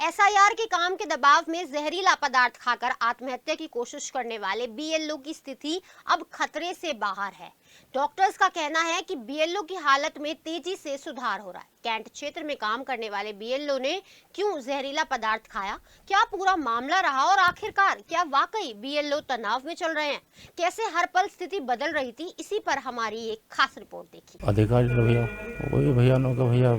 SIR के काम के दबाव में जहरीला पदार्थ खाकर आत्महत्या की कोशिश करने वाले बीएलओ की स्थिति अब खतरे से बाहर है। डॉक्टर्स का कहना है कि बीएलओ की हालत में तेजी से सुधार हो रहा है। कैंट क्षेत्र में काम करने वाले बीएलओ ने क्यों जहरीला पदार्थ खाया, क्या पूरा मामला रहा और आखिरकार क्या वाकई बीएलओ तनाव में चल रहे हैं, कैसे हर पल स्थिति बदल रही थी, इसी पर हमारी एक खास रिपोर्ट देखिए। अधिकारी भैया वही भैया नो का भैया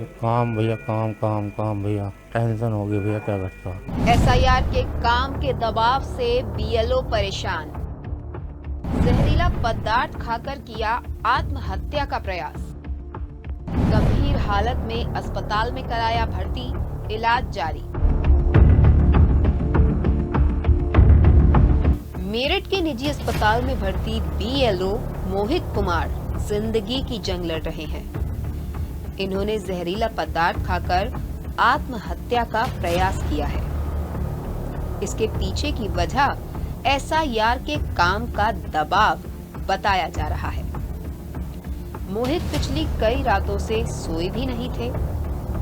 काम काम काम भैया टेंशन हो गई भैया क्या करता। एसआईआर के काम के दबाव से बीएलओ परेशान। जहरीला पदार्थ खाकर किया आत्महत्या का प्रयास। गंभीर हालत में अस्पताल में कराया भर्ती, इलाज जारी। मेरठ के निजी अस्पताल में भर्ती बीएलओ मोहित कुमार जिंदगी की जंग लड़ रहे हैं। इन्होंने जहरीला पदार्थ खाकर आत्महत्या का प्रयास किया है। इसके पीछे की वजह एसआईआर के काम का दबाव बताया जा रहा है। मोहित पिछली कई रातों से सोए भी नहीं थे,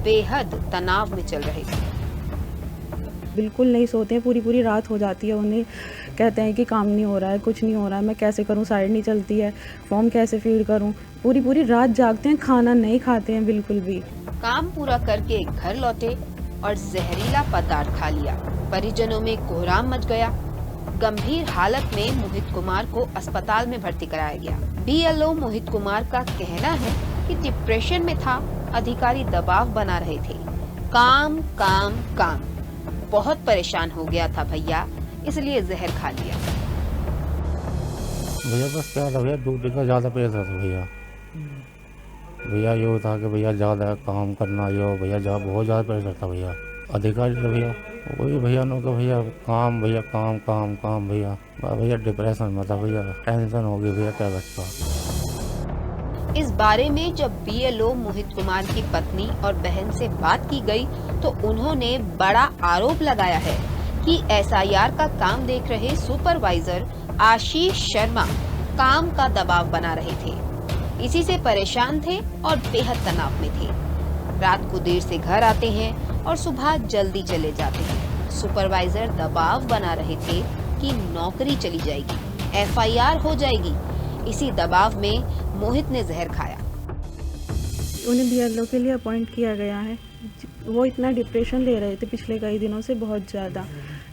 बेहद तनाव में चल रहे थे। बिल्कुल नहीं सोते हैं, पूरी रात हो जाती है। उन्हें कहते हैं कि काम नहीं हो रहा है, कुछ नहीं हो रहा है, मैं कैसे करूं, साइड नहीं चलती है, फॉर्म कैसे फीड करूं। पूरी रात जागते हैं, खाना नहीं खाते हैं बिल्कुल भी। काम पूरा करके घर लौटे और जहरीला पदार्थ खा लिया। परिजनों में कोहराम मच गया। गंभीर हालत में मोहित कुमार को अस्पताल में भर्ती कराया गया। बीएलओ मोहित कुमार का कहना है कि डिप्रेशन में था, अधिकारी दबाव बना रहे थे। काम काम काम, बहुत परेशान हो गया था भैया, इसलिए जहर खा लिया। भैया बस क्या था भैया, ड्यूटी का ज़्यादा प्रेशर था भैया ये था कि भैया ज़्यादा काम करना, यो भैया बहुत ज़्यादा प्रेशर था भैया। अधिकारी भैया वही भैया नो का काम काम भैया डिप्रेशन में था भैया, टेंशन हो गई भैया क्या करता। इस बारे में जब बीएलओ मोहित कुमार की पत्नी और बहन से बात की गई तो उन्होंने बड़ा आरोप लगाया है कि एसआईआर का काम देख रहे सुपरवाइजर आशीष शर्मा काम का दबाव बना रहे थे। इसी से परेशान थे और बेहद तनाव में थे। रात को देर से घर आते हैं और सुबह जल्दी चले जाते हैं। सुपरवाइजर दबाव बना रहे थे कि नौकरी चली जाएगी, एफआईआर हो जाएगी। इसी दबाव में मोहित ने जहर खाया। उन्हें बीएलओ के लिए अपॉइंट किया गया है। वो इतना डिप्रेशन ले रहे थे पिछले कई दिनों से, बहुत ज़्यादा।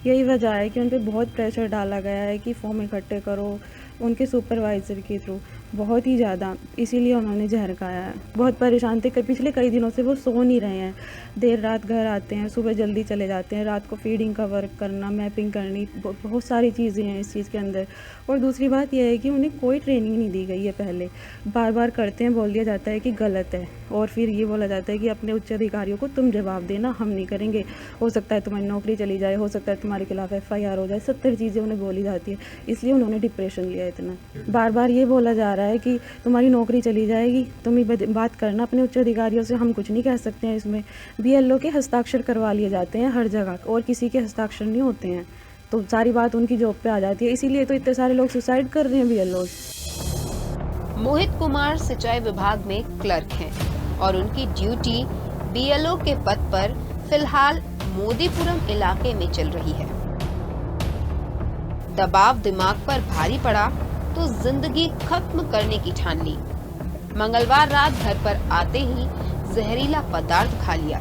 यही वजह है कि उन पर बहुत प्रेशर डाला गया है कि फॉर्म इकट्ठे करो, उनके सुपरवाइज़र के थ्रू, बहुत ही ज़्यादा। इसीलिए उन्होंने जहर खाया है। बहुत परेशान थे, पिछले कई दिनों से वो सो नहीं रहे हैं। देर रात घर आते हैं, सुबह जल्दी चले जाते हैं। रात को फीडिंग का वर्क करना, मैपिंग करनी, बहुत सारी चीज़ें हैं इस चीज़ के अंदर। और दूसरी बात यह है कि उन्हें कोई ट्रेनिंग नहीं दी गई है पहले। बार करते हैं, बोल दिया जाता है कि गलत है, और फिर ये बोला जाता है कि अपने उच्च अधिकारियों को तुम जवाब देना, हम नहीं करेंगे। हो सकता है तुम्हारी नौकरी चली जाए, हो सकता है तुम्हारे खिलाफ एफआईआर हो जाए। 70 चीज़ें उन्हें बोली जाती है, इसलिए उन्होंने डिप्रेशन लिया इतना। बार ये बोला जा रहा है कि तुम्हारी नौकरी चली जाएगी, तुम ही बात करना अपने उच्च अधिकारियों से, हम कुछ नहीं कह सकते हैं इसमें। बीएलओ के हस्ताक्षर करवा लिए जाते हैं हर जगह, और किसी के हस्ताक्षर नहीं होते हैं, तो सारी बात उनकी जॉब पे आ जाती है। इसीलिए तो इतने सारे लोग सुसाइड कर रहे हैं बीएलओ। मोहित कुमार सिंचाई विभाग में क्लर्क हैं और उनकी ड्यूटी बीएलओ के पद पर फिलहाल मोदीपुरम इलाके में चल रही है। दबाव दिमाग पर भारी पड़ा तो जिंदगी खत्म करने की ठान ली। मंगलवार रात घर पर आते ही जहरीला पदार्थ खा लिया।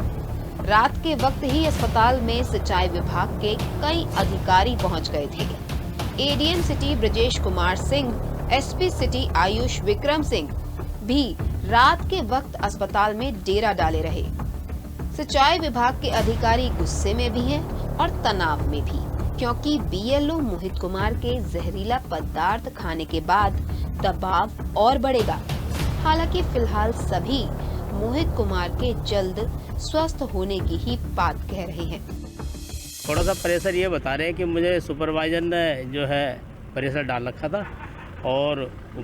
रात के वक्त ही अस्पताल में सिंचाई विभाग के कई अधिकारी पहुंच गए थे। ADM city Brajesh Kumar Singh, SP city Ayush Vikram Singh भी रात के वक्त अस्पताल में डेरा डाले रहे। सिंचाई विभाग के अधिकारी गुस्से में भी हैं और तनाव में भी, क्योंकि बीएलओ मोहित कुमार के जहरीला पदार्थ खाने के बाद दबाव और बढ़ेगा। हालांकि फिलहाल सभी मोहित कुमार के जल्द स्वस्थ होने की ही बात कह रहे हैं। थोड़ा सा प्रेशर ये बता रहे हैं कि मुझे सुपरवाइजर ने जो है प्रेशर डाल रखा था, और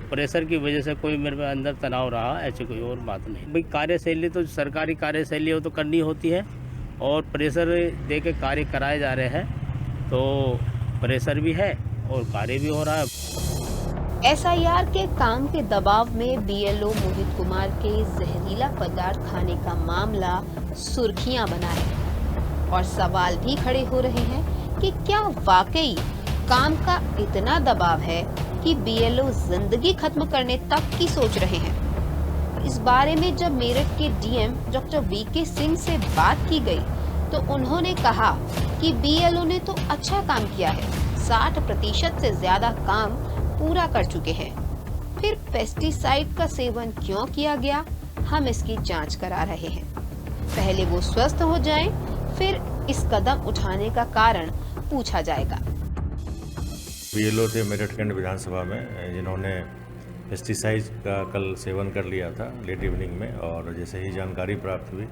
प्रेशर की वजह से कोई मेरे अंदर तनाव रहा, ऐसी कोई और बात नहीं। भाई कार्यशैली तो सरकारी कार्यशैली हो तो करनी होती है, और प्रेशर दे के कार्य कराए जा रहे हैं, तो प्रेशर भी है और कार्य भी हो रहा है। एसआईआर के काम के दबाव में बीएलओ मोहित कुमार के जहरीला पदार्थ खाने का मामला सुर्खियां बना है। और सवाल भी खड़े हो रहे हैं कि क्या वाकई काम का इतना दबाव है कि बीएलओ जिंदगी खत्म करने तक की सोच रहे हैं। इस बारे में जब मेरठ के डीएम डॉक्टर वीके सिंह से बात की गई तो उन्होंने कहा कि बीएलओ ने तो अच्छा काम किया है, 60% से ज्यादा काम पूरा कर चुके हैं। फिर पेस्टिसाइड का सेवन क्यों किया गया, हम इसकी जांच करा रहे हैं। पहले वो स्वस्थ हो जाएं, फिर इस कदम उठाने का कारण पूछा जाएगा। बीएलओ थे मेरठ खंड विधानसभा में जिन्होंने पेस्टिसाइड का कल सेवन कर लिया था लेट इवनिंग में, और जैसे ही जानकारी प्राप्त हुई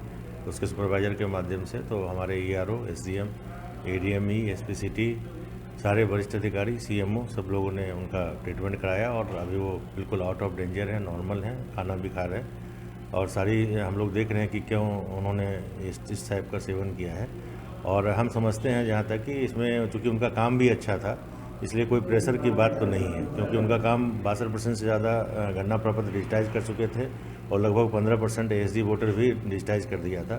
उसके सुपरवाइजर के माध्यम से तो हमारे ईआरओ, एसडीएम, एडीएमई, एसपीसीटी, सारे वरिष्ठ अधिकारी, सीएमओ सब लोगों ने उनका ट्रीटमेंट कराया और अभी वो बिल्कुल आउट ऑफ डेंजर है, नॉर्मल है, खाना भी खा रहे हैं। और सारी हम लोग देख रहे हैं कि क्यों उन्होंने इस टाइप का सेवन किया है। और हम समझते हैं जहाँ तक कि इसमें चूँकि उनका काम भी अच्छा था इसलिए कोई प्रेशर की बात तो नहीं है, क्योंकि उनका काम 62% से ज़्यादा गन्ना प्रपत्र डिजिटाइज कर चुके थे और लगभग 15% एसडी वोटर भी डिजिटाइज कर दिया था।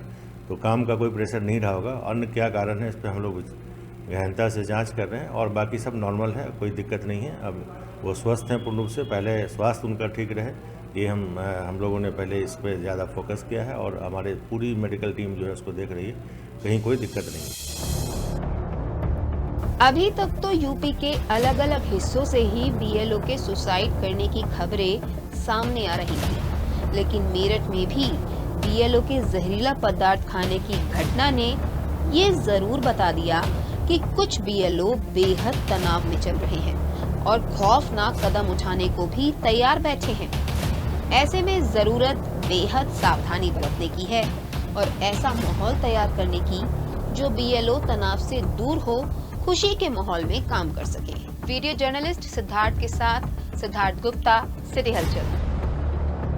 तो काम का कोई प्रेशर नहीं रहा होगा। अन्य क्या कारण है इस पर हम लोग गहनता से जांच कर रहे हैं और बाकी सब नॉर्मल है, कोई दिक्कत नहीं है। अब वो स्वस्थ हैं पूर्ण रूप से, पहले स्वास्थ्य उनका ठीक रहे ये हम लोगों ने पहले इस पर ज़्यादा फोकस किया है और हमारे पूरी मेडिकल टीम जो है उसको देख रही है, कहीं कोई दिक्कत नहीं है। अभी तक तो यूपी के अलग अलग हिस्सों से ही बीएलओ के सुसाइड करने की खबरें सामने आ रही थी, लेकिन मेरठ में भी बीएलओ के जहरीला पदार्थ खाने की घटना ने ये जरूर बता दिया कि कुछ बीएलओ बेहद तनाव में चल रहे हैं और खौफनाक कदम उठाने को भी तैयार बैठे हैं। ऐसे में जरूरत बेहद सावधानी बरतने की है और ऐसा माहौल तैयार करने की जो बीएलओ तनाव से दूर हो, खुशी के माहौल में काम कर सके। वीडियो जर्नलिस्ट सिद्धार्थ के साथ सिद्धार्थ गुप्ता, सिटी हलचल।